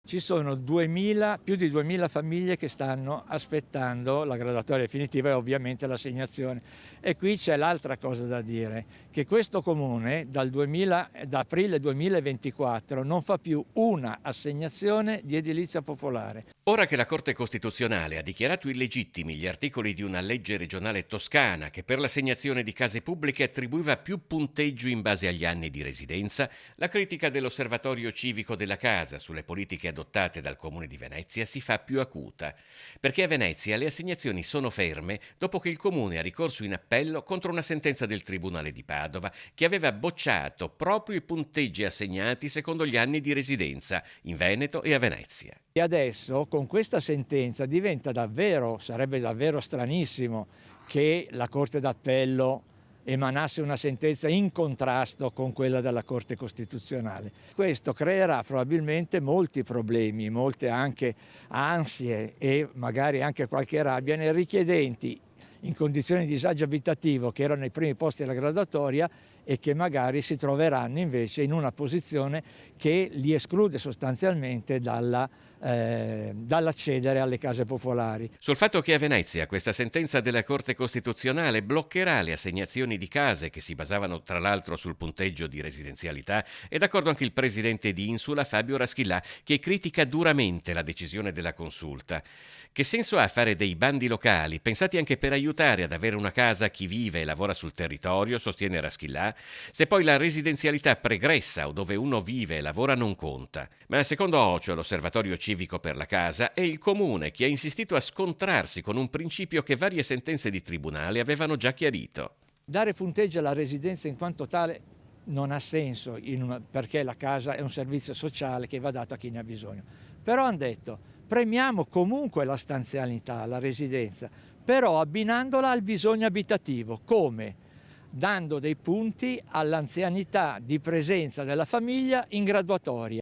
Ci sono più di 2000 famiglie che stanno aspettando la graduatoria definitiva e ovviamente l'assegnazione. E qui c'è l'altra cosa da dire, che questo comune da aprile 2024 non fa più una assegnazione di edilizia popolare. Ora che la Corte Costituzionale ha dichiarato illegittimi gli articoli di una legge regionale toscana che per l'assegnazione di case pubbliche attribuiva più punteggio in base agli anni di residenza, la critica dell'Osservatorio Civico della Casa sulle politiche adottate dal Comune di Venezia si fa più acuta, perché a Venezia le assegnazioni sono ferme dopo che il Comune ha ricorso in appello contro una sentenza del Tribunale di Padova che aveva bocciato proprio i punteggi assegnati secondo gli anni di residenza in Veneto e a Venezia. E adesso con questa sentenza sarebbe davvero stranissimo che la Corte d'Appello emanasse una sentenza in contrasto con quella della Corte Costituzionale. Questo creerà probabilmente molti problemi, molte anche ansie e magari anche qualche rabbia nei richiedenti in condizioni di disagio abitativo che erano ai primi posti della graduatoria e che magari si troveranno invece in una posizione che li esclude sostanzialmente dall'accedere alle case popolari. Sul fatto che a Venezia questa sentenza della Corte Costituzionale bloccherà le assegnazioni di case che si basavano tra l'altro sul punteggio di residenzialità è d'accordo anche il presidente di Insula Fabio Raschillà, che critica duramente la decisione della consulta. Che senso ha fare dei bandi locali pensati anche per aiutare ad avere una casa a chi vive e lavora sul territorio, sostiene Raschillà, se poi la residenzialità pregressa o dove uno vive e lavora non conta? Ma secondo Ocio, l'Osservatorio Civico per la Casa, è il Comune che ha insistito a scontrarsi con un principio che varie sentenze di tribunale avevano già chiarito. Dare punteggio alla residenza in quanto tale non ha senso, perché la casa è un servizio sociale che va dato a chi ne ha bisogno. Però hanno detto, premiamo comunque la stanzialità, la residenza, però abbinandola al bisogno abitativo. Come? Dando dei punti all'anzianità di presenza della famiglia in graduatoria.